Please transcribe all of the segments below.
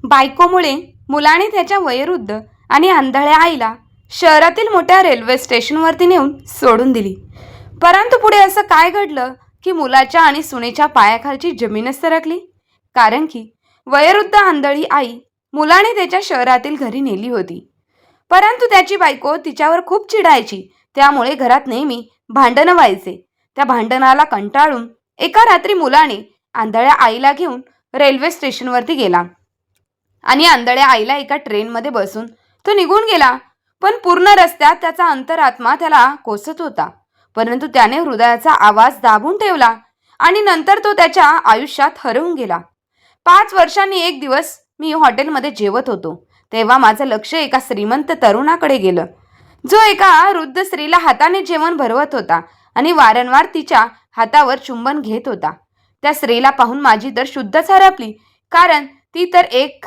बायकोमुळे मुलाने त्याच्या वयोवृद्ध आणि आंधळ्या आईला शहरातील मोठ्या रेल्वे स्टेशनवरती नेऊन सोडून दिली. परंतु पुढे असं काय घडलं की मुलाच्या आणि सुनेच्या पायाखालची जमीनच सरकली. कारण की वयोवृद्ध आंधळी आई मुलाने त्याच्या शहरातील घरी नेली होती. परंतु त्याची बायको तिच्यावर खूप चिडायची. त्यामुळे घरात नेहमी भांडणं व्हायचे. त्या भांडणाला कंटाळून एका रात्री मुलाने आंधळ्या आईला घेऊन रेल्वे स्टेशनवरती गेला आणि आंधळ्या आईला एका ट्रेनमध्ये बसून तो निघून गेला. पण पूर्ण रस्त्यात त्याचा अंतरात्मा त्याला कोसत होता. परंतु त्याने हृदयाचा आवाज दाबून ठेवला आणि नंतर तो त्याच्या आयुष्यात हरवून गेला. 5 वर्षांनी एक दिवस मी हॉटेलमध्ये जेवत होतो. तेव्हा माझं लक्ष एका श्रीमंत तरुणाकडे गेलं, जो एका वृद्ध स्त्रीला हाताने जेवण भरवत होता आणि वारंवार तिच्या हातावर चुंबन घेत होता. त्या स्त्रीला पाहून माझी तर शुद्धच हरपली. कारण ती तर एक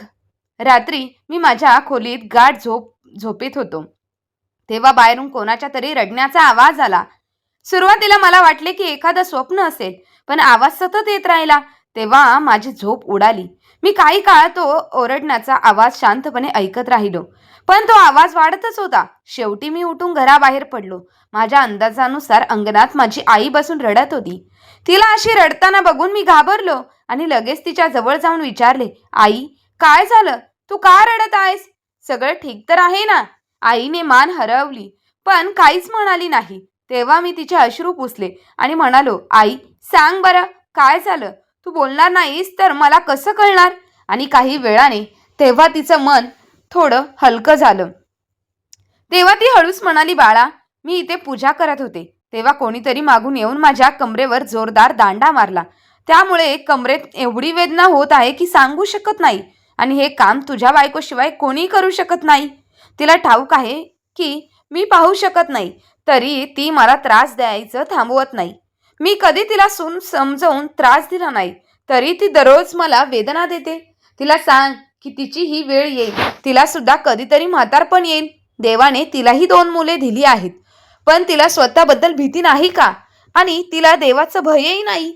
रात्री मी माझ्या खोलीत गाढ झोपेत होतो तेव्हा बाहेरून कोणाच्या तरी रडण्याचा आवाज आला. सुरुवातीला मला वाटले की एखादं स्वप्न असेल, पण आवाज सतत येत राहिला. तेव्हा माझी झोप उडाली. मी काही काळ तो ओरडण्याचा आवाज शांतपणे ऐकत राहिलो, पण तो आवाज वाढतच होता. शेवटी मी उठून घराबाहेर पडलो. माझ्या अंदाजानुसार अंगणात माझी आई बसून रडत होती. तिला अशी रडताना बघून मी घाबरलो आणि लगेच तिच्या जवळ जाऊन विचारले, आई, काय झालं? तू का रडत आहेस? सगळं ठीक तर आहे ना? आईने मान हलवली पण काहीच म्हणाली नाही. तेव्हा मी तिचे अश्रू पुसले आणि म्हणालो, आई, सांग बरं, काय झालं? तू बोलणार नाहीस तर मला कसं कळणार? आणि काही वेळाने तेव्हा तिचं मन थोडं हलकं झालं. तेव्हा ती हळूच म्हणाली, बाळा, मी इथे पूजा करत होते तेव्हा कोणीतरी मागून येऊन माझ्या कमरेवर जोरदार दांडा मारला. त्यामुळे कमरेत एवढी वेदना होत आहे की सांगू शकत नाही. आणि हे काम तुझ्या बायकोशिवाय कोणी करू शकत नाही. तिला ठाऊक आहे की मी पाहू शकत नाही, तरी ती मला त्रास द्यायचं थांबवत नाही. मी कधी तिला समजावून त्रास दिला नाही, तरी ती दररोज मला वेदना देते. तिला सांग की तिची ही वेळ येईल. तिला सुद्धा कधीतरी म्हातारपण येईल. देवाने तिलाही 2 मुले दिली आहेत, पण तिला स्वतःबद्दल भीती नाही का? आणि तिला देवाचं भयही नाही.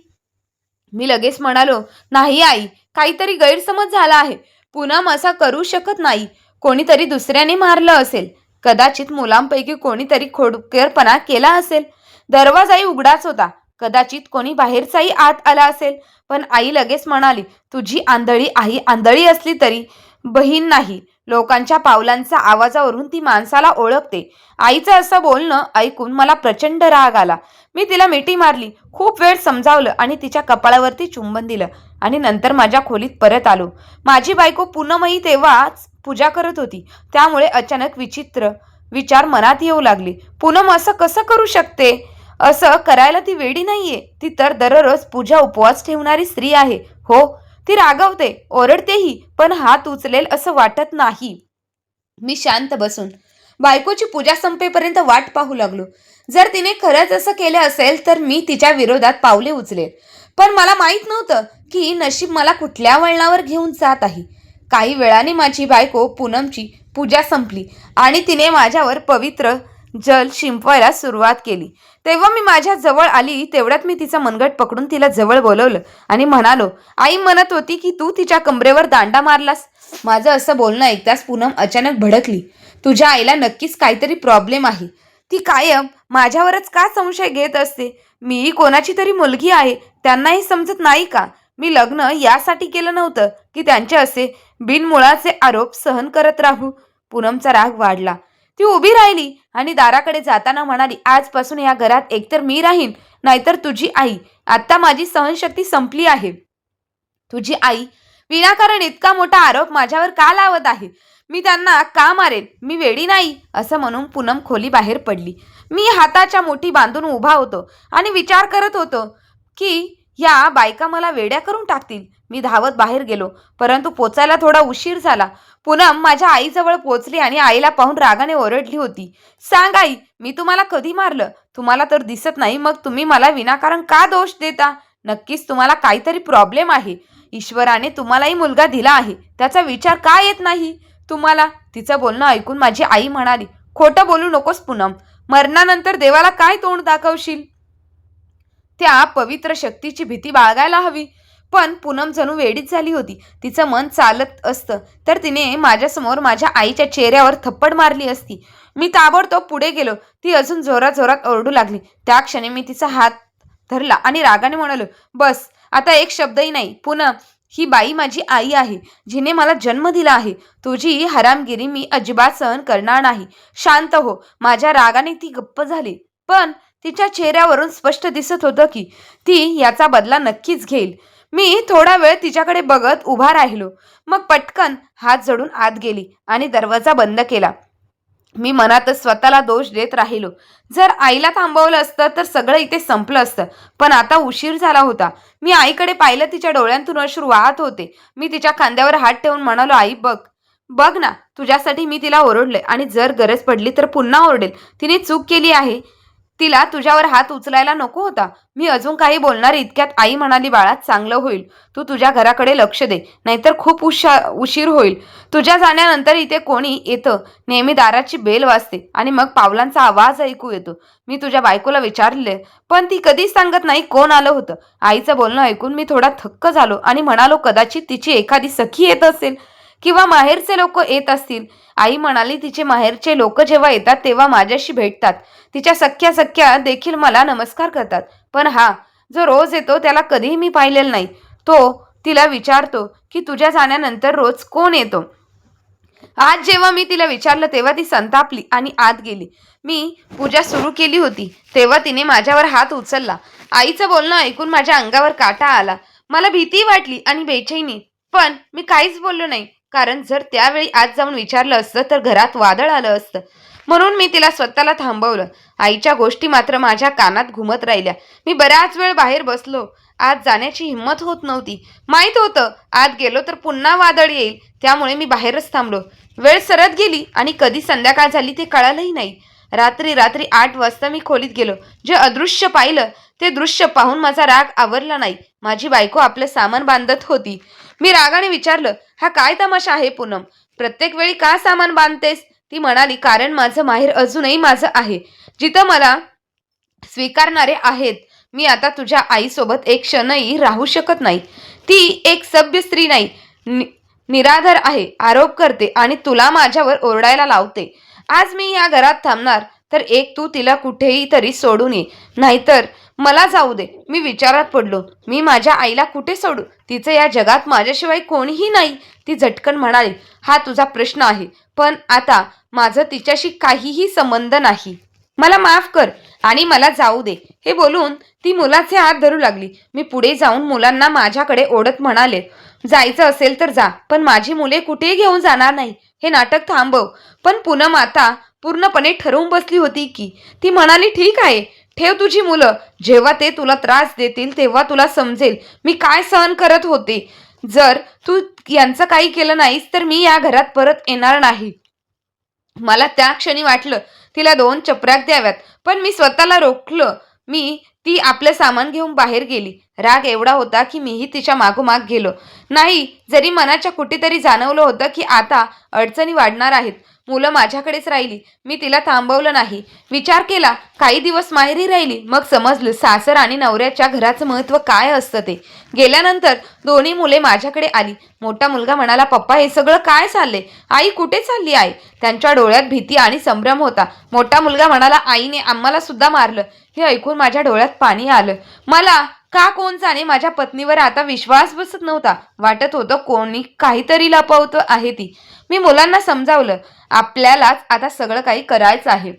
मी लगेच म्हणालो, नाही आई, काहीतरी गैरसमज झाला आहे. पूनम असा करू शकत नाही. कोणीतरी दुसऱ्याने मारलं असेल. कदाचित मुलांपैकी कोणीतरी खोडकरपणा केला असेल. दरवाजाही उघडाच होता. कदाचित कोणी बाहेरचाही आत आला असेल. पण आई लगेच म्हणाली, तुझी आंधळी आई आंधळी असली तरी बहीण नाही. लोकांच्या पावलांच्या आवाजावरून ती माणसाला ओळखते. आईचं असं बोलणं ऐकून मला प्रचंड राग आला. मी तिला मिठी मारली, खूप वेळ समजावलं आणि तिच्या कपाळावरती चुंबन दिलं आणि नंतर माझ्या खोलीत परत आलो. माझी बायको पूनमही तेव्हाच पूजा करत होती. त्यामुळे अचानक विचित्र विचार मनात येऊ लागले. पूनम असं कसं करू शकते? असं करायला ती वेडी नाहीये. ती तर दररोज पूजा उपवास ठेवणारी स्त्री आहे. हो, ती रागवते, ओरडतेही, पण हात उचलेल असं वाटत नाही. मी शांत बसून बायकोची पूजा संपेपर्यंत वाट पाहू लागलो. जर तिने खरंच असं केलं असेल तर मी तिच्या विरोधात पावले उचलेल. पण मला माहीत नव्हतं की नशीब मला कुठल्या वळणावर घेऊन जात आहे. काही वेळाने माझी बायको पूनमची पूजा संपली आणि तिने माझ्यावर पवित्र जल शिंपवायला सुरुवात केली. तेव्हा मी माझ्या जवळ आली. तेवढ्यात मी तिचा मनगट पकडून तिला जवळ बोलवलं आणि म्हणालो, आई म्हणत होती की तू तिच्या कमरेवर दांडा मारलास. माझं असं बोलणं ऐकताच पूनम अचानक भडकली. तुझ्या आईला नक्कीच काहीतरी प्रॉब्लेम आहे. ती कायम माझ्यावरच का संशय घेत असते? मीही कोणाची तरी मुलगी आहे. त्यांनाही समजत नाही का? मी लग्न यासाठी केलं नव्हतं की त्यांचे असे बिनमुळाचे आरोप सहन करत राहू. पूनमचा राग वाढला. ती उभी राहिली आणि दाराकडे जाताना म्हणाली, आजपासून या घरात एकतर मी राहीन, नाहीतर तुझी आई. आता माझी सहनशक्ती संपली आहे. तुझी आई विनाकारण इतका मोठा आरोप माझ्यावर का लावत आहे? मी त्यांना का मारेन? मी वेडी नाही. असं म्हणून पूनम खोली बाहेर पडली. मी हाताच्या मुठी बांधून उभा होतो आणि विचार करत होतो की या बायका मला वेड्या करून टाकतील. मी धावत बाहेर गेलो, परंतु पोचायला थोडा उशीर झाला. पूनम माझ्या आईजवळ पोचली आणि आईला पाहून रागाने ओरडली होती, सांग आई, मी तुम्हाला कधी मारलं? तुम्हाला तर दिसत नाही, मग तुम्ही मला विनाकारण का दोष देता? नक्कीच तुम्हाला काहीतरी प्रॉब्लेम आहे. ईश्वराने तुम्हालाही मुलगा दिला आहे, त्याचा विचार का येत नाही तुम्हाला? तिचं बोलणं ऐकून माझी आई म्हणाली, खोटं बोलू नकोस पूनम. मरणानंतर देवाला काय तोंड दाखवशील? त्या पवित्र शक्तीची भीती बाळगायला हवी. पण पूनम जणू वेडीच झाली होती. तिचं मन चालत असतं तर तिने माझ्यासमोर माझ्या आईच्या चेहऱ्यावर थप्पड मारली असती. मी ताबडतोब पुढे गेलो. ती अजून जोरात जोरात ओरडू लागली. त्या क्षणी मी तिचा हात धरला आणि रागाने म्हणालो, बस, आता एक शब्दही नाही. पूनम, ही बाई माझी आई आहे, जिने मला जन्म दिला आहे. तुझी हरामगिरी मी अजिबात सहन करणार नाही. शांत हो. माझ्या रागाने ती गप्प झाली, पण तिच्या चेहऱ्यावरून स्पष्ट दिसत होतं की ती याचा बदला नक्कीच घेईल. मी थोडा वेळ तिच्याकडे बघत उभा राहिलो. मग पटकन हात जोडून आत गेली आणि दरवाजा बंद केला. मी मनातच स्वतःला दोष देत राहिलो. जर आईला थांबवलं असतं तर सगळं इथे संपलं असतं. पण आता उशीर झाला होता. मी आईकडे पाहिलं. तिच्या डोळ्यांतून अश्रू वाहत होते. मी तिच्या खांद्यावर हात ठेवून म्हणालो, आई बघ, बघ ना, तुझ्यासाठी मी तिला ओरडले आणि जर गरज पडली तर पुन्हा ओरडेल. तिने चूक केली आहे. तिला तुझ्यावर हात उचलायला नको होता. मी अजून काही बोलणार इतक्यात आई म्हणाली, बाळा, चांगलं होईल तू तुझ्या घराकडे लक्ष दे, नाहीतर खूप उशीर होईल. तुझ्या जाण्यानंतर इथे कोणी येतं. नेहमी दाराची बेल वाजते आणि मग पावलांचा आवाज ऐकू येतो. मी तुझ्या बायकोला विचारले, पण ती कधीच सांगत नाही कोण आलं होतं. आईचं बोलणं ऐकून मी थोडा थक्क झालो आणि म्हणालो, कदाचित तिची एखादी सखी येत असेल किंवा माहेरचे लोक येत असतील. आई म्हणाली, तिचे माहेरचे लोक जेव्हा येतात तेव्हा माझ्याशी भेटतात. तिच्या सख्या सख्या देखील मला नमस्कार करतात. पण हा जो रोज येतो त्याला कधीही मी पाहिलेलं नाही. तो तिला विचारतो की तुझ्या जाण्यानंतर रोज कोण येतो. आज जेव्हा मी तिला विचारलं तेव्हा ती संतापली आणि आत गेली. मी पूजा सुरू केली होती तेव्हा तिने माझ्यावर हात उचलला. आईचं बोलणं ऐकून माझ्या अंगावर काटा आला. मला भीती वाटली आणि बेचैनी, पण मी काहीच बोललो नाही. कारण जर त्यावेळी आज जाऊन विचारलं असतं तर घरात वादळ आलं असतं. म्हणून मी तिला स्वतःला थांबवलं. आईच्या गोष्टी मात्र माझ्या कानात घुमत राहिल्या. मी बराच वेळ बाहेर बसलो. आत जाण्याची हिंमत होत नव्हती. माहीत होतं आत गेलो तर पुन्हा वादळ येईल. त्यामुळे मी बाहेरच थांबलो. वेळ सरत गेली आणि कधी संध्याकाळ झाली ते कळालंही नाही. रात्री 8 वाजता मी खोलीत गेलो. जे अदृश्य पाहिलं ते दृश्य पाहून माझा राग आवरला नाही. माझी बायको आपलं सामान बांधत होती. मी रागाने विचारलं, हा काय तमाशा आहे पूनम? प्रत्येक वेळी का सामान बांधतेस? ती म्हणाली, कारण माझं माहेर अजूनही माझं आहे, जिथं मला स्वीकारणारे आहेत. मी आता तुझ्या आईसोबत एक क्षणही राहू शकत नाही. ती एक सभ्य स्त्री नाही, निराधार आहे, आरोप करते आणि तुला माझ्यावर ओरडायला लावते. आज मी या घरात थांबणार तर एक तू तिला कुठेही तरी सोडून ये, नाहीतर मला जाऊ दे. मी विचारात पडलो. मी माझ्या आईला कुठे सोडू? तिचं या जगात माझ्याशिवाय कोणीही नाही. ती झटकन म्हणाली, हा तुझा प्रश्न आहे, पण आता माझं तिच्याशी काहीही संबंध नाही. मला माफ कर आणि मला जाऊ दे. हे बोलून ती मुलाचे हात धरू लागली. मी पुढे जाऊन मुलांना माझ्याकडे ओढत म्हणाले, जायचं असेल तर जा, पण माझी मुले कुठेही घेऊन जाणार नाही. हे नाटक थांबव. पण पूनम आता पूर्णपणे ठरवून बसली होती की ती म्हणाली, ठीक आहे, ठेव तुझी मुलं. जेव्हा ते तुला त्रास देतील तेव्हा तुला समजेल मी काय सहन करत होते. जर तू यांचं काही केलं नाहीस तर मी या घरात परत येणार नाही. मला त्या क्षणी वाटलं तिला 2 चपराक द्याव्यात, पण मी स्वतःला रोखलं. ती आपलं सामान घेऊन बाहेर गेली. राग एवढा होता की मीही तिच्या मागोमाग गेलो. नाही, जरी मनाच्या कुठेतरी जाणवलं होतं की आता अडचणी वाढणार आहेत. मुलं माझ्याकडेच राहिली. मी तिला थांबवलं नाही. विचार केला, काही दिवस माहेरी राहिली. मग समजलं सासर आणि नवऱ्याच्या घराचं महत्त्व काय असतं ते. गेल्यानंतर दोन्ही मुले माझ्याकडे आली. मोठा मुलगा म्हणाला, पप्पा, हे सगळं काय चाललंय? आई कुठे चालली आहे? त्यांच्या डोळ्यात भीती आणि संभ्रम होता. मोठा मुलगा म्हणाला, आईने आम्हाला सुद्धा मारलं. हे ऐकून माझ्या डोळ्यात पाणी आलं. मला का कोण जाणे माझ्या पत्नीवर आता विश्वास बसत नव्हता. वाटत होतं कोणी काहीतरी लपवतं आहे ती. मी मुलांना समजावलं, आपल्यालाच आता सगळं काही करायचं आहे.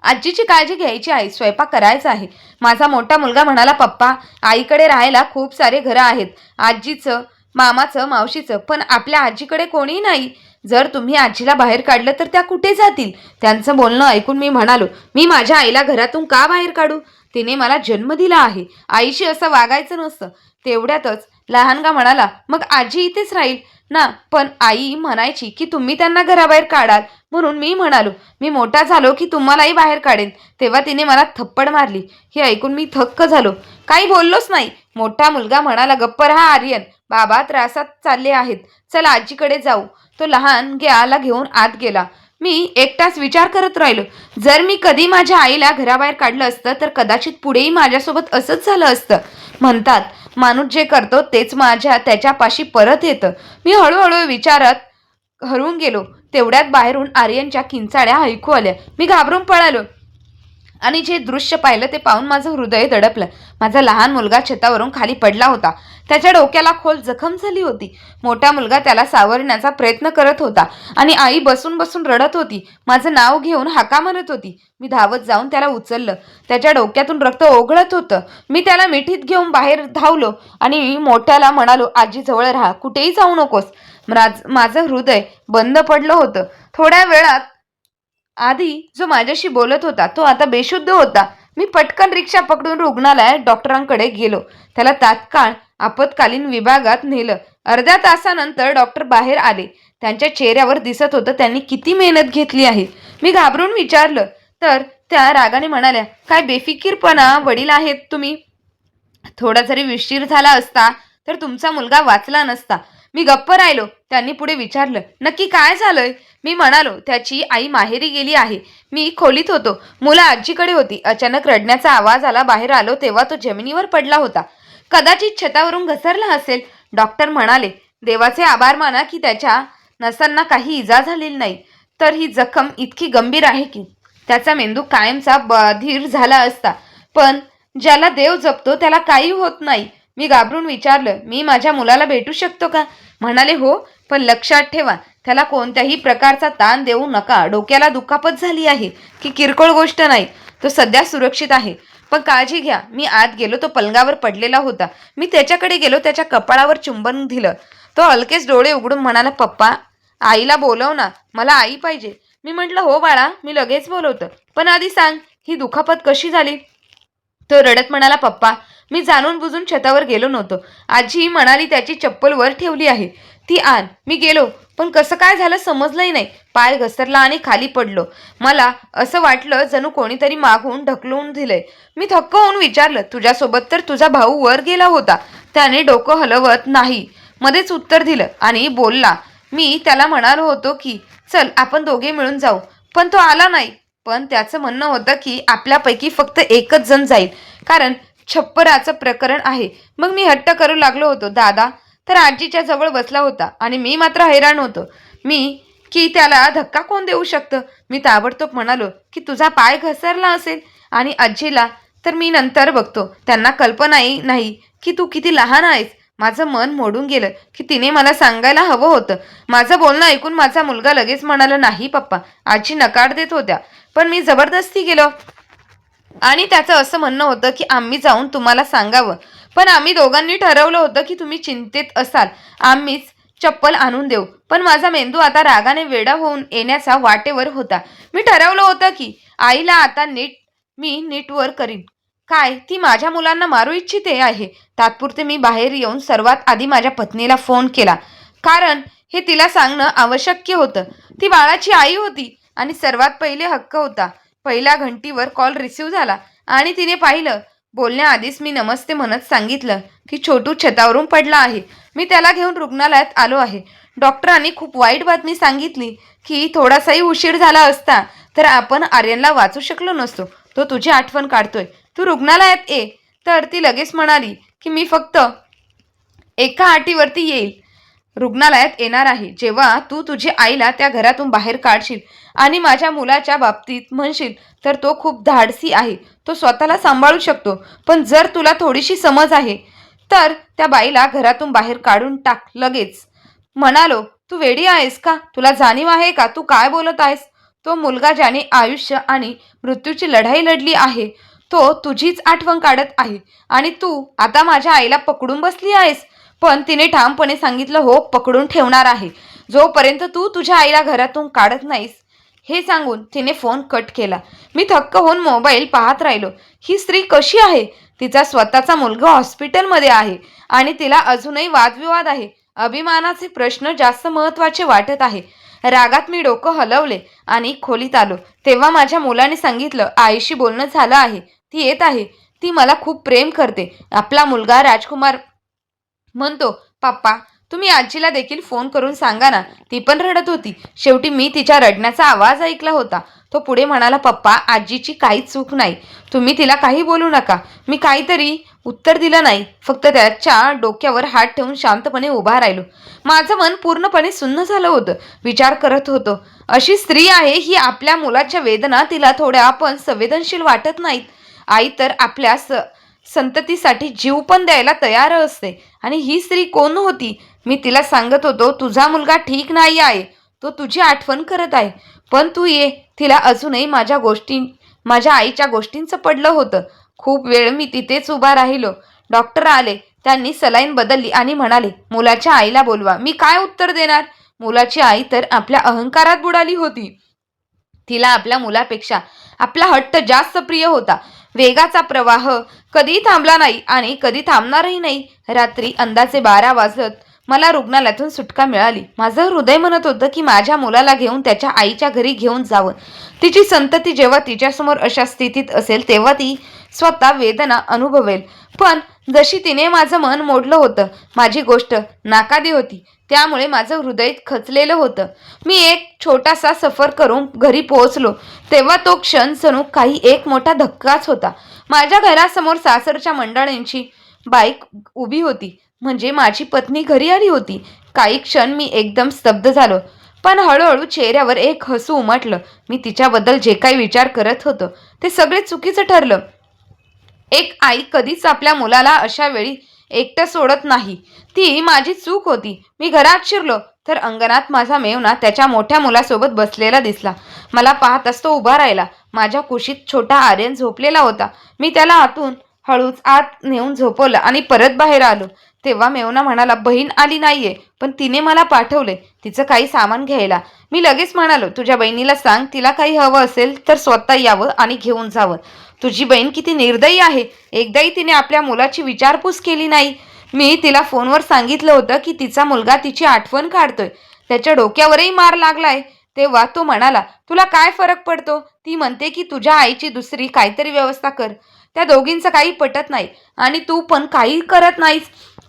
आजीची काळजी घ्यायची आहे, स्वयंपाक करायचा आहे. माझा मोठा मुलगा म्हणाला, पप्पा, आईकडे राहायला खूप सारे घरं आहेत, आजीचं, मामाचं, मावशीचं, पण आपल्या आजीकडे कोणी नाही. जर तुम्ही आजीला बाहेर काढलं तर त्या कुठे जातील? त्यांचं बोलणं ऐकून मी म्हणालो, मी माझ्या आईला घरातून का बाहेर काढू? तिने मला जन्म दिला आहे. आईशी असं वागायचं नसतं. तेवढ्यातच लहानगा म्हणाला, मग आजी इथेच राहील ना? पण आई म्हणायची की तुम्ही त्यांना घराबाहेर काढाल. म्हणून मी म्हणालो, मी मोठा झालो की तुम्हालाही बाहेर काढेन. तेव्हा तिने मला थप्पड मारली. हे ऐकून मी थक्क झालो. काही बोललोच नाही. मोठा मुलगा म्हणाला, गप्प रहा आर्यन, बाबा त्रासात चालले आहेत, चल आजीकडे जाऊ. तो लहान ग्याला घेऊन आत गेला. मी एकटाच विचार करत राहिलो. जर मी कधी माझ्या आईला घराबाहेर काढलं असतं तर कदाचित पुढेही माझ्यासोबत असंच झालं असतं. म्हणतात, माणूस जे करतो तेच त्याच्यापाशी परत येतं. मी हळूहळू विचारात हरवून गेलो. तेवढ्यात बाहेरून आर्यनच्या किंचाळ्या ऐकू आल्या. मी घाबरून पळालो आणि जे दृश्य पाहिलं ते पाहून माझं हृदय दडपलं. माझा लहान मुलगा छतावरून खाली पडला होता. त्याच्या डोक्याला खोल जखम झाली होती. मोठा मुलगा त्याला सावरण्याचा प्रयत्न करत होता आणि आई बसून बसून रडत होती. माझं नाव घेऊन हाका मारत होती. मी धावत जाऊन त्याला उचललं. त्याच्या डोक्यातून रक्त ओघळत होतं. मी त्याला मिठीत घेऊन बाहेर धावलो आणि मोठ्याला म्हणालो, आजी जवळ राहा, कुठेही जाऊ नकोस. माझं हृदय बंद पडलं होतं. थोड्या वेळात आधी जो माझ्याशी बोलत होता तो आता बेशुद्ध होता. मी पटकन रिक्षा पकडून रुग्णालयात डॉक्टरांकडे गेलो. त्याला तात्काळ आपत्कालीन विभागात नेलं. अर्ध्या तासानंतर डॉक्टर बाहेर आले. त्यांच्या चेहऱ्यावर दिसत होतं त्यांनी किती मेहनत घेतली आहे. मी घाबरून विचारलं तर त्या रागाने म्हणाल्या, काय बेफिकीरपणा वडील आहेत तुम्ही. थोडा जरी उशीर झाला असता तर तुमचा मुलगा वाचला नसता. मी गप्प राहिलो. त्यांनी पुढे विचारलं, नक्की काय झालंय. मी म्हणालो, त्याची आई माहेरी गेली आहे. मी खोलीत होतो. मुलं आजीकडे होती. अचानक रडण्याचा आवाज आला. बाहेर आलो तेव्हा तो जमिनीवर पडला होता. कदाचित छतावरून घसरला असेल. डॉक्टर म्हणाले, देवाचे आभार माना की त्याच्या नसांना काही इजा झालेली नाही. तर ही जखम इतकी गंभीर आहे की त्याचा मेंदू कायमचा बधीर झाला असता. पण ज्याला देव जपतो त्याला काही होत नाही. मी घाबरून विचारलं, मी माझ्या मुलाला भेटू शकतो का. म्हणाले, हो, पण लक्षात ठेवा, त्याला कोणत्याही प्रकारचा ताण देऊ नका. डोक्याला दुखापत झाली आहे की किरकोळ गोष्ट नाही. तो सध्या सुरक्षित आहे, पण काळजी घ्या. मी आत गेलो. तो पलंगावर पडलेला होता. मी त्याच्याकडे गेलो. त्याच्या कपाळावर चुंबन दिलं. तो हलकेच डोळे उघडून म्हणाला, पप्पा, आईला बोलव ना, मला आई पाहिजे. मी म्हटलं, हो बाळा, मी लगेच बोलवतो, पण आधी सांग, ही दुखापत कशी झाली. तो रडत म्हणाला, पप्पा, मी जाणून बुजून छतावर गेलो नव्हतो. आजी म्हणाली त्याची चप्पल वर ठेवली आहे, ती आण. मी गेलो, पण कसं काय झालं समजलंही नाही. पाय घसरला आणि खाली पडलो. मला असं वाटलं जणू कोणीतरी मागून ढकलून दिलंय. मी थक्क होऊन विचारलं, तुझ्यासोबत तर तुझा भाऊ वर गेला होता. त्याने डोकं हलवत नाही मध्येच उत्तर दिलं आणि बोलला. मी त्याला म्हणालो होतो की चल आपण दोघे मिळून जाऊ, पण तो आला नाही. पण त्याचं म्हणणं होतं की आपल्यापैकी फक्त एकच जण जाईल, कारण छप्पराचं प्रकरण आहे. मग मी हट्ट करू लागलो होतो. दादा तर आजीच्या जवळ बसला होता आणि मी मात्र हैराण होतो की त्याला धक्का कोण देऊ शकतं. मी ताबडतोब म्हणालो की तुझा पाय घसरला असेल आणि आजीला तर मी नंतर बघतो. त्यांना कल्पनाही नाही की तू किती लहान आहेस. माझं मन मोडून गेलं की तिने मला सांगायला हवं होतं. माझं बोलणं ऐकून माझा मुलगा लगेच म्हणाला, नाही पप्पा. आजी नकार देत होत्या, पण मी जबरदस्ती गेलो आणि त्याचं असं म्हणणं होतं की आम्ही जाऊन तुम्हाला सांगावं. पण आम्ही दोघांनी ठरवलं होतं की तुम्ही चिंतेत असाल, आम्हीच चप्पल आणून देऊ. पण माझा मेंदू आता रागाने वेडा होऊन येण्याच्या वाटेवर होता. मी ठरवलं होतं की आईला आता नीट वर करीन. काय ती माझ्या मुलांना मारू इच्छिते आहे. तात्पुरते मी बाहेर येऊन सर्वात आधी माझ्या पत्नीला फोन केला, कारण हे तिला सांगणं आवश्यक होतं. ती बाळाची आई होती आणि सर्वात पहिले हक्क होता. पहिल्या घंटीवर कॉल रिसीव झाला आणि तिने पाहिलं. बोलण्याआधीच मी नमस्ते म्हणत सांगितलं की छोटू छतावरून पडला आहे. मी त्याला घेऊन रुग्णालयात आलो आहे. डॉक्टरांनी खूप वाईट बातमी सांगितली की थोडासाही उशीर झाला असता तर आपण आर्यनला वाचू शकलो नसतो. तो तुझी आठवण काढतोय, तू रुग्णालयात ये. तर ती लगेच म्हणाली की मी फक्त एका अटीवरती येईल. रुग्णालयात येणार आहे जेव्हा तू तुझी आईला त्या घरातून बाहेर काढशील आणि माझ्या मुलाच्या बाबतीत म्हणशील तर तो खूप धाडसी आहे, तो स्वतःला सांभाळू शकतो. पण जर तुला थोडीशी समज आहे तर त्या बाईला घरातून बाहेर काढून टाक लगेच. म्हणालो, तू वेडी आहेस का. तुला जाणीव आहे का तू काय बोलत आहेस. तो मुलगा ज्याने आयुष्य आणि मृत्यूची लढाई लढली आहे तो तुझीच आठवण काढत आहे आणि तू आता माझ्या आईला पकडून बसली आहेस. पण तिने ठामपणे सांगितलं, हो, पकडून ठेवणार आहे जोपर्यंत तू तुझ्या आईला घरातून काढत नाहीस. हे सांगून तिने फोन कट केला. मी थक्क होऊन मोबाईल पाहत राहिलो. ही स्त्री कशी आहे. तिचा स्वतःचा मुलगा हॉस्पिटलमध्ये आहे आणि तिला अजूनही वादविवाद आहे. अभिमानाचे प्रश्न जास्त महत्त्वाचे वाटत आहे. रागात मी डोकं हलवले आणि खोलीत आलो. तेव्हा माझ्या मुलाने सांगितलं, आईशी बोलणं झालं आहे, ती येत आहे. ती मला खूप प्रेम करते. आपला मुलगा राजकुमार म्हणतो, पप्पा तुम्ही आजीला देखील फोन करून सांगा ना, ती पण रडत होती. शेवटी मी तिच्या रडण्याचा आवाज ऐकला होता. तो पुढे म्हणाला, पप्पा, आजीची काहीच चूक नाही. तुम्ही तिला काही बोलू नका. मी काहीतरी उत्तर दिलं नाही, फक्त त्याच्या डोक्यावर हात ठेवून शांतपणे उभा राहिलो. माझं मन पूर्णपणे सुन्न झालं होतं. विचार करत होतो, अशी स्त्री आहे ही आपल्या मुलाच्या वेदना तिला थोड्या पण संवेदनशील वाटत नाहीत. आई तर आपल्या संततीसाठी जीव पण द्यायला तयार असते. आणि ही स्त्री कोण होती? मी तिला सांगत होतो, तुझा मुलगा ठीक नाही आहे, तो तुझी आठवण करत आहे, पण तू ये. तिला अजूनही माझ्या आईच्या गोष्टींचं पडलं होतं. खूप वेळ मी तिथेच उभा राहिलो. डॉक्टर आले. त्यांनी सलाईन बदलली आणि म्हणाले, मुलाच्या आईला बोलवा. मी काय उत्तर देणार? मुलाची आई तर आपल्या अहंकारात बुडाली होती. तिला आपल्या मुलापेक्षा आपला हट्ट जास्त प्रिय होता. वेगाचा प्रवाह कधी थांबला नाही आणि कधी थांबणारही नाही. रात्री अंदाजे 12 वाजत मला रुग्णालयातून सुटका मिळाली. माझं हृदय म्हणत होतं की माझ्या मुलाला घेऊन त्याच्या आईच्या घरी घेऊन जावं. तिची संतती जेव्हा तिच्यासमोर अशा स्थितीत असेल तेव्हा ती स्वतः वेदना अनुभवेल. पण जशी तिने माझं मन मोडलं होतं, माझी गोष्ट नाकादी होती, त्यामुळे माझं हृदय खचलेलं होतं. मी एक छोटासा सफर करून घरी पोहोचलो तेव्हा तो क्षण जणू काही एक मोठा धक्काच होता. माझ्या घरासमोर सासरच्या मंडळींची बाईक उभी होती, म्हणजे माझी पत्नी घरी आली होती. काही क्षण मी एकदम स्तब्ध झालो, पण हळूहळू चेहऱ्यावर एक हसू उमटलं. मी तिच्याबद्दल जे काही विचार करत होतो ते सगळे चुकीचं ठरलं. एक आई कधीच आपल्या मुलाला अशा वेळी एकटं सोडत नाही. ती माझी चूक होती. मी घरात शिरलो तर अंगणात माझा मेवना त्याच्या मोठ्या मुलासोबत बसलेला दिसला. मला पाहताच तो उभा राहिला. माझ्या कुशीत छोटा आर्यन झोपलेला होता. मी त्याला आतून हळूच आत नेऊन झोपवलं आणि परत बाहेर आलो. तेव्हा मेवना म्हणाला, बहीण आली नाहीये, पण तिने मला पाठवले तिचं काही सामान घ्यायला. मी लगेच म्हणालो, तुझ्या बहिणीला सांग, तिला काही हवं असेल तर स्वतः यावं आणि घेऊन जावं. तुझी बहीण किती निर्दयी आहे. एकदाही तिने आपल्या मुलाची विचारपूस केली नाही. मी तिला फोनवर सांगितलं होतं की तिचा मुलगा तिची आठवण काढतोय, त्याच्या डोक्यावरही मार लागलाय. तेव्हा तो म्हणाला, तुला काय फरक पडतो? ती म्हणते की तुझ्या आईची दुसरी काहीतरी व्यवस्था कर. त्या दोघींचं काही पटत नाही आणि तू पण काही करत नाहीस.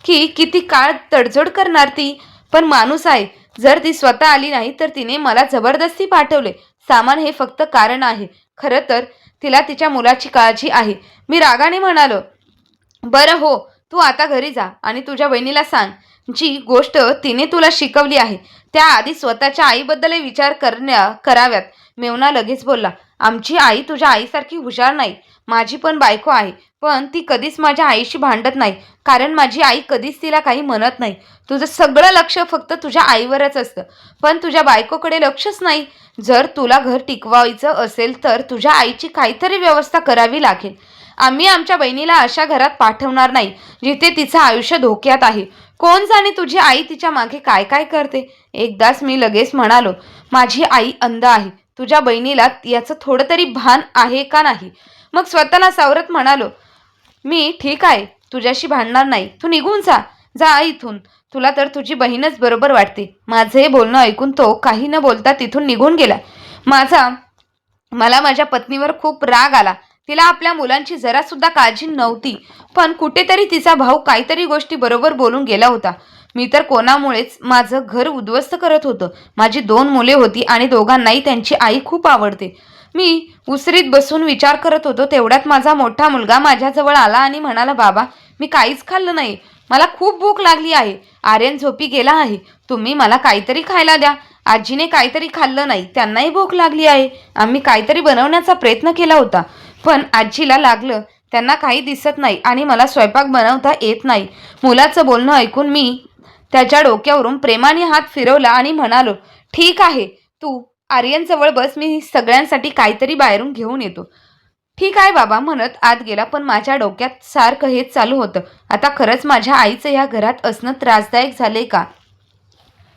की किती काळ तडजोड करणार ती? पण माणूस आहे. जर ती स्वतः आली नाही तर तिने मला जबरदस्ती पाठवले. सामान हे फक्त कारण आहे. खरं तर तिला तिच्या मुलाची काळजी आहे. मी रागाने म्हणालो, बरं हो, तू आता घरी जा आणि तुझ्या बहिणीला सांग, जी गोष्ट तिने तुला शिकवली आहे त्याआधी स्वतःच्या आईबद्दलही विचार कराव्यात. मेवना लगेच बोलला, आमची आई तुझ्या आईसारखी हुशार नाही. माझी पण बायको आहे, पण ती कधीच माझ्या आईशी भांडत नाही, कारण माझी आई कधीच तिला काही म्हणत नाही. तुझं सगळं लक्ष फक्त तुझ्या आईवरच असतं, पण तुझ्या बायकोकडे लक्षच नाही. जर तुला घर टिकवायचं असेल तर तुझ्या आईची काहीतरी व्यवस्था करावी लागेल. आम्ही आमच्या बहिणीला अशा घरात पाठवणार नाही जिथे तिचं आयुष्य धोक्यात आहे. कोण जाणे तुझी आई तिच्या मागे काय काय करते. एकदाच मी लगेच म्हणालो, माझी आई अंध आहे. तुझ्या बहिणीला याचं थोडं तरी भान आहे का नाही? मग स्वतःला सावरत म्हणालो, मी ठीक आहे, तुझ्याशी भांडणार नाही. तू निघून जा इथून. तुला तर तुझी बहीणच बरोबर वाटते. माझं हे बोलणं ऐकून तो काही न बोलता तिथून निघून गेला. मला माझ्या पत्नीवर खूप राग आला. तिला आपल्या मुलांची जरा सुद्धा काळजी नव्हती, पण कुठेतरी तिचा भाऊ काहीतरी गोष्टी बरोबर बोलून गेला होता. मी तर कोणामुळेच माझं घर उद्ध्वस्त करत होतं. माझी 2 मुले होती आणि दोघांनाही त्यांची आई खूप आवडते. मी उसरीत बसून विचार करत होतो तेवढ्यात माझा मोठा मुलगा माझ्याजवळ आला आणि म्हणाला, बाबा, मी काहीच खाल्लं नाही. मला खूप भूक लागली आहे. आर्यन झोपी गेला आहे. तुम्ही मला काहीतरी खायला द्या. आजीने काहीतरी खाल्लं नाही, त्यांनाही भूक लागली आहे. आम्ही काहीतरी बनवण्याचा प्रयत्न केला होता, पण आजीला लागलं. त्यांना काही दिसत नाही आणि मला स्वयंपाक बनवता येत नाही. मुलाचं बोलणं ऐकून मी त्याच्या डोक्यावरून प्रेमाने हात फिरवला आणि म्हणालो, ठीक आहे, तू आर्यनजवळ बस, मी सगळ्यांसाठी काहीतरी बाहेरून घेऊन येतो. ठीक आहे बाबा म्हणत आत गेला. पण माझ्या डोक्यात सारखं हेच चालू होतं, आता खरंच माझ्या आईचं या घरात असणं त्रासदायक झाले का?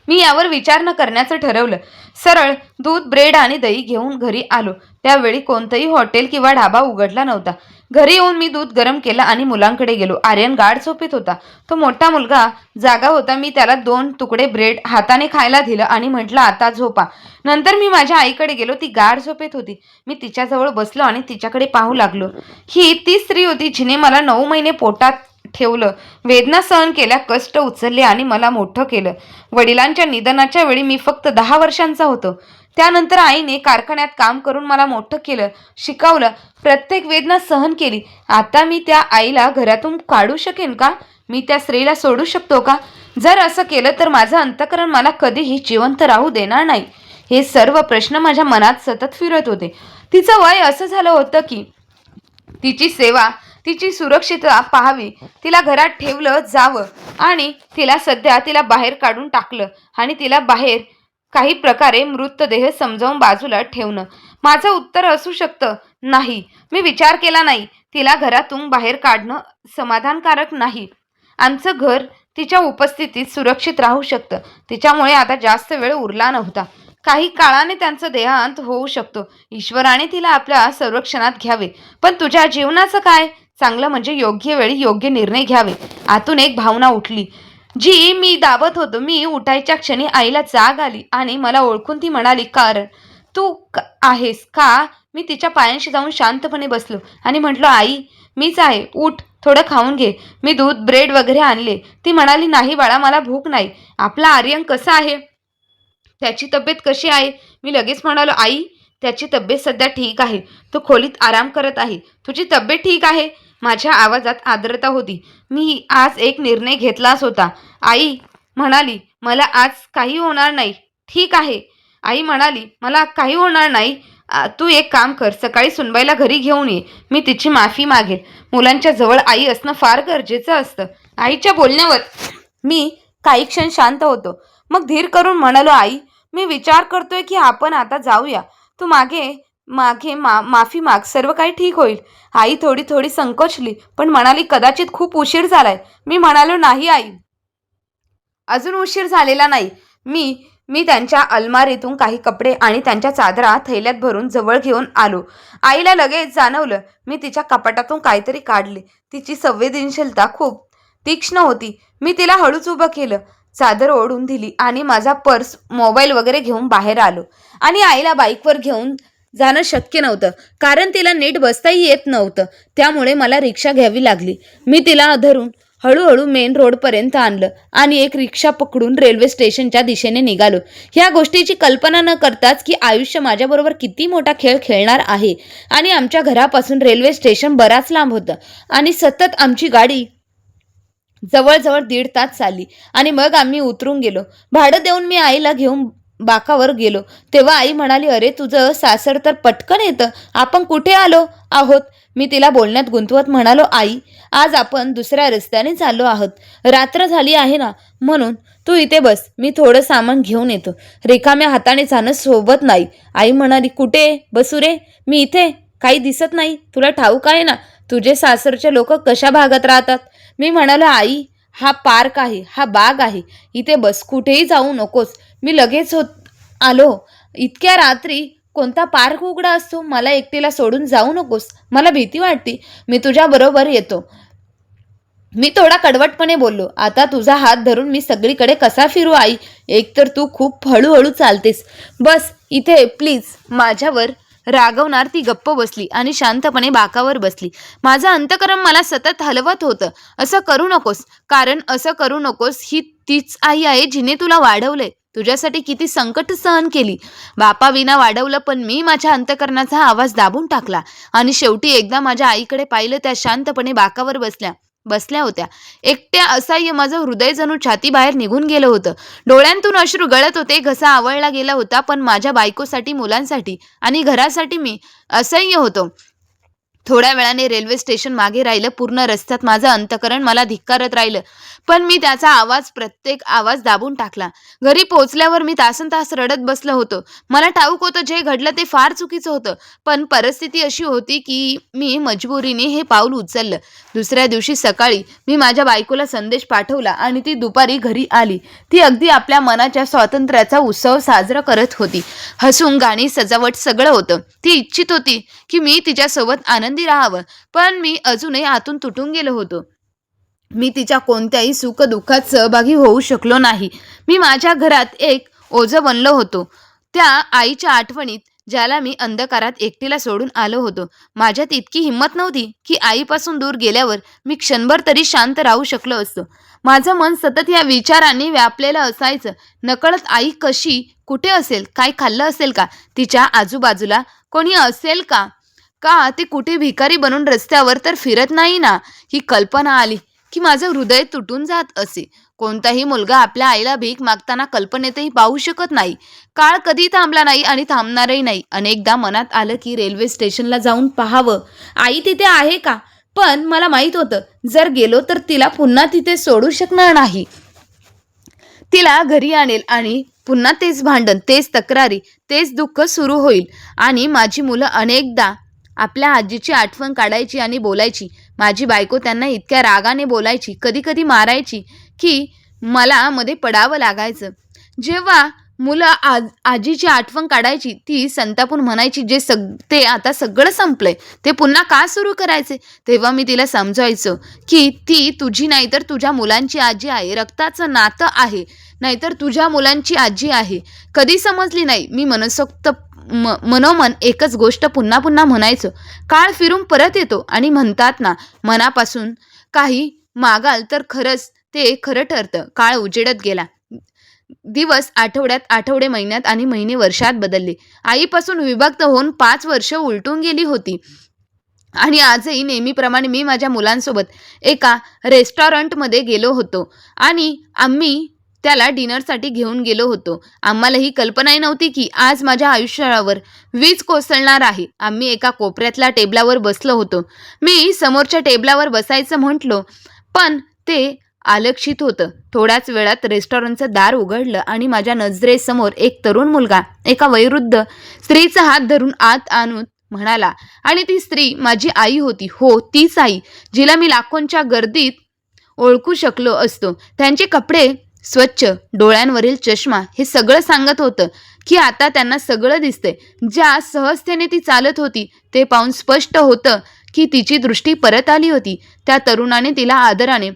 मी यावर विचार न करण्याचं ठरवलं. सरळ दूध, ब्रेड आणि दही घेऊन घरी आलो. त्यावेळी कोणतंही हॉटेल किंवा ढाबा उघडला नव्हता. घरी येऊन मी दूध गरम केलं आणि मुलांकडे गेलो. आर्यन गाढ झोपेत होता. तो मोठा मुलगा जागा होता. मी त्याला 2 तुकडे ब्रेड हाताने खायला दिलं आणि म्हटलं, आता झोपा. नंतर मी माझ्या आईकडे गेलो. ती गाढ झोपेत होती. मी तिच्याजवळ बसलो आणि तिच्याकडे पाहू लागलो. ही ती स्त्री होती जिने मला 9 महिने पोटात ठेवलं, वेदना सहन केल्या, कष्ट उचलले आणि मला मोठं केलं. वडिलांच्या निधनाच्या वेळी मी फक्त 10 वर्षांचा होतो. त्यानंतर आईने कारखान्यात काम करून मला मोठं केलं, शिकवलं, प्रत्येक वेदना सहन केली. आता मी त्या आईला घरातून काढू शकेन का? मी त्या स्त्रीला सोडू शकतो का? जर असं केलं तर माझं अंतःकरण मला कधीही जिवंत राहू देणार नाही. हे सर्व प्रश्न माझ्या मनात सतत फिरत होते. तिचं वय असं झालं होतं की तिची सेवा, तिची सुरक्षितता पाहावी, तिला घरात ठेवलं जावं आणि तिला बाहेर काढून टाकलं आणि तिला बाहेर काही प्रकारे मृतदेह समजावून बाजूला ठेवणं. माझं उत्तर असू शकतं, नाही. मी विचार केला नाही. तिला घरातून बाहेर काढणं समाधानकारक नाही. आमचं घर तिच्या उपस्थितीत सुरक्षित राहू शकतं. तिच्यामुळे आता जास्त वेळ उरला नव्हता. काही काळाने त्यांचं देहांत होऊ शकतो. ईश्वराने तिला आपल्या संरक्षणात घ्यावे. पण तुझ्या जीवनाचं काय? चांगलं म्हणजे योग्य वेळी योग्य निर्णय घ्यावे. आतून एक भावना उठली, जी मी दाबत होतो. मी उठायच्या क्षणी आईला जाग आली आणि मला ओळखून ती म्हणाली, कारण तू आहेस का? मी तिच्या पायांशी जाऊन शांतपणे बसलो आणि म्हटलं, आई, मीच आहे. उठ, थोडं खाऊन घे. मी दूध, ब्रेड वगैरे आणले. ती म्हणाली, नाही बाळा, मला भूक नाही. आपला आर्यन कसा आहे? त्याची तब्येत कशी आहे? मी लगेच म्हणालो, आई, त्याची तब्येत सध्या ठीक आहे. तो खोलीत आराम करत आहे. तुझी तब्येत ठीक आहे? माझ्या आवाजात आर्द्रता होती. मी आज एक निर्णय घेतलाच होता. आई म्हणाली, मला आज काही होणार नाही. ठीक आहे. आई म्हणाली, मला काही होणार नाही. तू एक काम कर, सकाळी सुनबाईला घरी घेऊन ये. मी तिची माफी मागेल. मुलांच्या जवळ आई असणं फार गरजेचं असतं. आईच्या बोलण्यावर मी काही क्षण शांत होतो. मग धीर करून म्हणालो, आई, मी विचार करतोय की आपण आता जाऊया. तू माफी माग, सर्व काही ठीक होईल. आई थोडी थोडी संकोचली, पण म्हणाली, कदाचित खूप उशीर झालाय. मी म्हणालो, नाही आई, अजून उशीर झालेला नाही. मी त्यांच्या अलमारीतून काही कपडे आणि त्यांच्या चादरा थैल्यात भरून जवळ घेऊन आलो. आईला लगेच जाणवलं, मी तिच्या कपाटातून काहीतरी काढले. तिची संवेदनशीलता खूप तीक्ष्ण होती. मी तिला हळूच उभं केलं, चादर ओढून दिली आणि माझा पर्स, मोबाईल वगैरे घेऊन बाहेर आलो. आणि आईला बाईकवर घेऊन जाणं शक्य नव्हतं, कारण तिला नीट बसताही येत नव्हतं. त्यामुळे मला रिक्षा घ्यावी लागली. मी तिला धरून हळूहळू मेन रोडपर्यंत आणलं आणि एक रिक्षा पकडून रेल्वे स्टेशनच्या दिशेने निघालो. ह्या गोष्टीची कल्पना न करताच की आयुष्य माझ्याबरोबर किती मोठा खेळ खेळणार आहे. आणि आमच्या घरापासून रेल्वे स्टेशन बराच लांब होतं आणि सतत आमची गाडी जवळजवळ 1.5 तास चालली आणि मग आम्ही उतरून गेलो. भाडं देऊन मी आईला घेऊन बाकावर गेलो. तेव्हा आई म्हणाली, अरे, तुझं सासर तर पटकन येतं. आपण कुठे आलो आहोत? मी तिला बोलण्यात गुंतवत म्हणालो, आई, आज आपण दुसऱ्या रस्त्याने चाललो आहोत. रात्र झाली आहे ना, म्हणून तू इथे बस, मी थोडं सामान घेऊन येतो. रिकाम्या हाताने जाणं सोबत नाही. आई म्हणाली, कुठे बसू रे? मी इथे. काही दिसत नाही? तुला ठाऊक आहे ना तुझे सासरचे लोक कशा भागात राहतात? मी म्हणालो, आई, हा पार्क आहे, हा बाग आहे, इथे बस, कुठेही जाऊ नकोस. मी लगेच आलो. इतक्या रात्री कोणता पार्क उघडा असतो? मला एकटीला सोडून जाऊ नकोस, मला भीती वाटते. मी तुझ्या बरोबर येतो. मी थोडा कडवटपणे बोललो. आता तुझा हात धरून मी सगळीकडे कसा फिरू आई? एकतर तू खूप हळूहळू चालतेस. बस इथे प्लीज. माझ्यावर रागवणार ती गप्प बसली आणि शांतपणे बाकावर बसली. माझं अंतःकरण मला सतत हलवत होतं, असं करू नकोस, कारण असं करू नकोस ही तीच आई आहे जिने तुला वाढवलंय, तुझ्यासाठी किती संकट सहन केली. बापाविना वाढवलं, पण मी माझ्या अंतःकरणाचा आवाज दाबून टाकला आणि शेवटी एकदा माझ्या आईकडे पाहिलं. त्या शांतपणे बाकावर बसल्या होत्या. एकट्या असह्य माझं हृदय जणू छातीबाहेर निघून गेलं होतं. डोळ्यांतून अश्रू गळत होते. घसा आवळला गेला होता. पण माझ्या बायकोसाठी, मुलांसाठी आणि घरासाठी मी असह्य होतो. थोड्या वेळाने रेल्वे स्टेशन मागे राहिलं. पूर्ण रस्त्यात माझं अंतःकरण मला धिक्कारत राहिलं, पण मी त्याचा प्रत्येक आवाज दाबून टाकला. घरी पोहोचल्यावर मी तासनतास रडत बसलो होतो. मला ठाऊक होतं जे घडलं ते फार चुकीचं होतं, पण परिस्थिती अशी होती की मी मजबुरीने हे पाऊल उचललं. दुसऱ्या दिवशी सकाळी मी माझ्या बायकोला संदेश पाठवला आणि ती दुपारी घरी आली. ती अगदी आपल्या मनाच्या स्वातंत्र्याचा उत्सव साजरा करत होती. हसून, गाणी, सजावट सगळं होतं. ती इच्छित होती की मी तिच्यासोबत आनंदी राहावं, पण मी अजूनही आतून तुटून गेलो होतो. मी तिच्या कोणत्याही सुखदुःखात सहभागी होऊ शकलो नाही. मी माझ्या घरात एक ओझं बनलो होतो. त्या आईच्या आठवणीत ज्याला मी अंधकारात एकटीला सोडून आलो होतो. माझ्यात इतकी हिंमत नव्हती की आईपासून दूर गेल्यावर मी क्षणभर तरी शांत राहू शकलो असतो. माझं मन सतत या विचारांनी व्यापलेलं असायचं. नकळत आई कशी, कुठे असेल, काय खाल्लं असेल का, तिच्या आजूबाजूला कोणी असेल का, का ती कुठे भिकारी बनून रस्त्यावर तर फिरत नाही ना, ही कल्पना आली की माझं हृदय तुटून जात असे. कोणताही मुलगा आपल्या आईला भीक मागताना कल्पनेतही पाहू शकत नाही. काळ कधी थांबला नाही आणि थांबणारही नाही. अनेकदा मनात आलं की रेल्वे स्टेशनला जाऊन पाहावं, आई तिथे आहे का, पण मला माहीत होतं जर गेलो तर तिला पुन्हा तिथे सोडू शकणार नाही. तिला घरी आणेल आणि पुन्हा तेच भांडण, तेच तक्रारी, तेच दुःख सुरू होईल. आणि माझी मुलं अनेकदा आपल्या आजीची आठवण काढायची आणि बोलायची. माझी बायको त्यांना इतक्या रागाने बोलायची, कधी कधी मारायची की मला मध्ये पडावं लागायचं. जेव्हा मुलं आजीची आठवण काढायची, ती संतापून म्हणायची, ते आता सगळं संपलंय, ते पुन्हा का सुरू करायचे. तेव्हा मी तिला समजायचं की ती तुझी नाही तर तुझ्या मुलांची आजी आहे, रक्ताचं नातं आहे, नाहीतर तुझ्या मुलांची आजी आहे. कधी समजली नाही. मी मनोमन एकच गोष्ट पुन्हा पुन्हा म्हणायचो, काळ फिरून परत येतो आणि म्हणतात ना, मनापासून काही मागाल तर खरंच ते खरं ठरतं. काळ उजेडत गेला. दिवस आठवड्यात, आठवडे महिन्यात आणि महिने वर्षात बदलले. आईपासून विभक्त होऊन 5 वर्ष उलटून गेली होती. आणि आजही नेहमीप्रमाणे मी माझ्या मुलांसोबत एका रेस्टॉरंटमध्ये गेलो होतो आणि आम्ही त्याला डिनरसाठी घेऊन गेलो होतो. आम्हाला ही कल्पनाही नव्हती की आज माझ्या आयुष्यावर वीज कोसळणार आहे. आम्ही एका कोपऱ्यातल्या टेबलावर बसलो होतो. मी समोरच्या टेबलावर बसायचं म्हटलो, पण ते आलक्षित होतं. थोड्याच वेळात रेस्टॉरंटचं दार उघडलं आणि माझ्या नजरेसमोर एक तरुण मुलगा एका वयोवृद्ध स्त्रीचा हात धरून आत आणून म्हणाला. आणि ती स्त्री माझी आई होती. हो, तीच आई जिला मी लाखोंच्या गर्दीत ओळखू शकलो असतो. त्यांचे कपडे स्वच्छ, डोळ्यांवरील चष्मा हे सगळं सांगत होतं की आता त्यांना सगळं दिसतंय. ज्या सहजतेने ती चालत होती ते पाहून स्पष्ट होतं की तिची दृष्टी परत आली होती. त्या तरुणाने तिला आदराने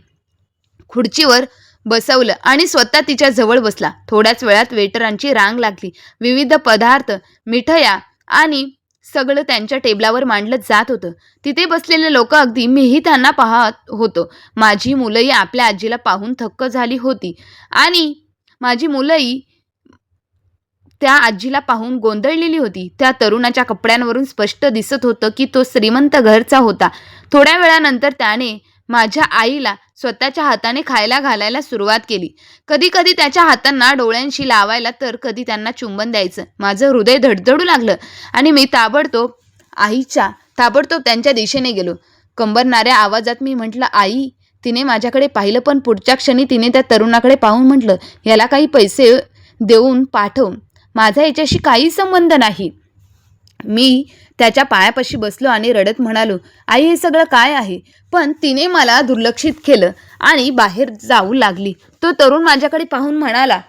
खुर्चीवर बसवलं आणि स्वतः तिच्या जवळ बसला. थोड्याच वेळात वेटरांची रांग लागली. विविध पदार्थ, मिठाया आणि सगळं त्यांच्या टेबलावर मांडलं जात होतं. तिथे बसलेले लोक, अगदी मीही त्यांना पाहत होतो. माझी मुलंही आपल्या आजीला पाहून थक्क झाली होती आणि माझी मुलंही त्या आजीला पाहून गोंधळलेली होती. त्या तरुणाच्या कपड्यांवरून स्पष्ट दिसत होतं की तो श्रीमंत घरचा होता. थोड्या वेळानंतर त्याने माझ्या आईला स्वतःच्या हाताने खायला घालायला सुरुवात केली. कधी कधी त्याच्या हातांना डोळ्यांशी लावायला, तर कधी त्यांना चुंबन द्यायचं. माझं हृदय धडधडू लागलं आणि मी ताबडतोब त्यांच्या दिशेने गेलो. कंबरणाऱ्या आवाजात मी म्हटलं, आई. तिने माझ्याकडे पाहिलं, पण पुढच्या क्षणी तिने त्या तरुणाकडे पाहून म्हटलं, याला काही पैसे देऊन पाठव, माझा याच्याशी काही संबंध नाही. मी त्याच्या पायापाशी बसलो आणि रडत म्हणालो, आई, हे सगळं काय आहे. पण तिने मला दुर्लक्षित केलं आणि बाहेर जाऊ लागली. तो तरुण माझ्याकडे पाहून म्हणाला,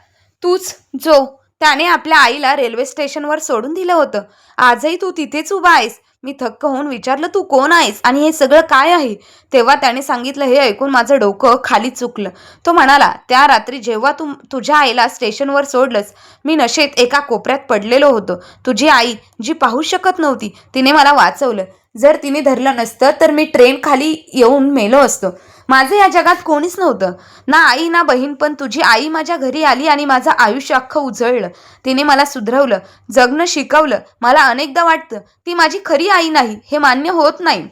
तूच जो त्याने आपल्या आईला रेल्वे स्टेशनवर सोडून दिलं होतं, आजही तू तिथेच उभा आहेस. मी थक्क होऊन विचारलं, तू कोण आहेस आणि हे सगळं काय आहे. तेव्हा त्याने सांगितलं. हे ऐकून माझं डोकं खाली चुकलं. तो म्हणाला, त्या रात्री जेव्हा तुझ्या आईला स्टेशनवर सोडलंस, मी नशेत एका कोपऱ्यात पडलेलो होतो. तुझी आई, जी पाहू शकत नव्हती, तिने मला वाचवलं. जर तिने धरलं नसतं तर मी ट्रेन खाली येऊन मेलो असतो. माझं या जगात कोणीच नव्हतं, ना आई ना बहीण. पण तुझी आई माझ्या घरी आली आणि माझं आयुष्य अख्खं उजळलं. तिने मला सुधरवलं, जगणं शिकवलं. मला अनेकदा वाटतं ती माझी खरी आई नाही, हे मान्य होत नाही.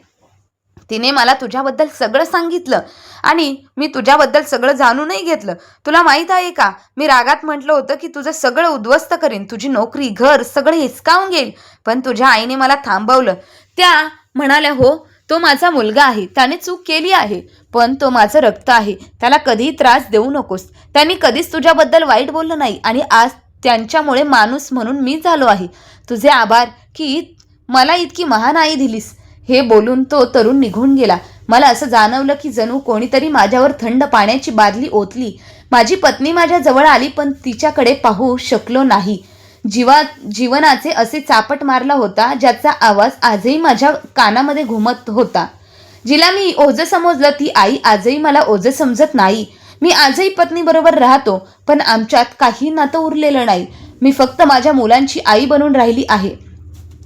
तिने मला तुझ्याबद्दल सगळं सांगितलं आणि मी तुझ्याबद्दल सगळं जाणूनही घेतलं. तुला माहीत आहे का, मी रागात म्हटलं होतं की तुझं सगळं उद्ध्वस्त करीन, तुझी नोकरी, घर सगळं हिसकावून घेईल. पण तुझ्या आईने मला थांबवलं. त्या म्हणाल्या, हो, तो माझा मुलगा आहे, त्याने चूक केली आहे, पण तो माझं रक्त आहे, त्याला कधीही त्रास देऊ नकोस. त्यांनी कधीच तुझ्याबद्दल वाईट बोललं नाही आणि आज त्यांच्यामुळे माणूस म्हणून मी झालो आहे. तुझे आभार की मला इतकी महान आई दिलीस. हे बोलून तो तरुण निघून गेला. मला असं जाणवलं की जणू कोणीतरी माझ्यावर थंड पाण्याची बादली ओतली. माझी पत्नी माझ्या जवळ आली, पण तिच्याकडे पाहू शकलो नाही. जीवनाचे असे चापट मारला होता ज्याचा आवाज आजही माझ्या कानामध्ये घुमत होता. जिला मी ओझं समजलं, ती आई आजही मला ओझं समजत नाही. मी आजही पत्नीबरोबर राहतो, पण आमच्यात काही नातं उरलेलं नाही. मी फक्त माझ्या मुलांची आई बनून राहिली आहे.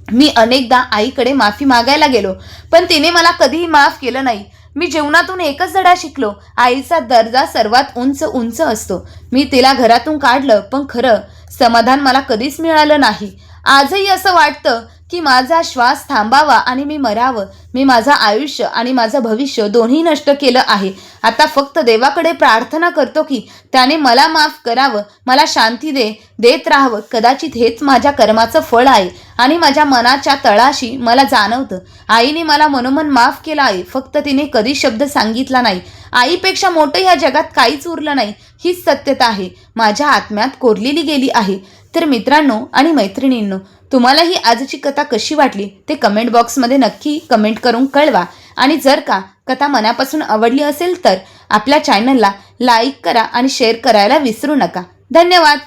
मी अनेकदा आईकडे माफी मागायला गेलो, पण तिने मला कधीही माफ केलं नाही. मी जीवनातून एकच धडा शिकलो, आईचा दर्जा सर्वात उंच उंच असतो. मी तिला घरातून काढलं, पण खरं समाधान मला कधीच मिळालं नाही. आजही असं वाटतं की माझा श्वास थांबावा आणि मी मरावं. मी माझं आयुष्य आणि माझं भविष्य दोन्ही नष्ट केलं आहे. आता फक्त देवाकडे प्रार्थना करतो की त्याने मला माफ करावं, मला शांती देत राहावं. कदाचित हेच माझ्या कर्माचं फळ आहे आणि माझ्या मनाच्या तळाशी मला जाणवतं. आईने मला मनोमन माफ केलं आहे, फक्त तिने कधी शब्द सांगितला नाही. आईपेक्षा मोठं ह्या जगात काहीच उरलं नाही, हीच सत्यता आहे माझ्या आत्म्यात कोरलेली गेली आहे. तर मित्रांनो आणि मैत्रिणींनो, तुम्हाला ही आजची कथा कशी वाटली ते कमेंट बॉक्समध्ये नक्की कमेंट करून कळवा. आणि जर का कथा मनापासून आवडली असेल तर आपल्या चॅनलला लाईक करा आणि शेअर करायला विसरू नका. धन्यवाद.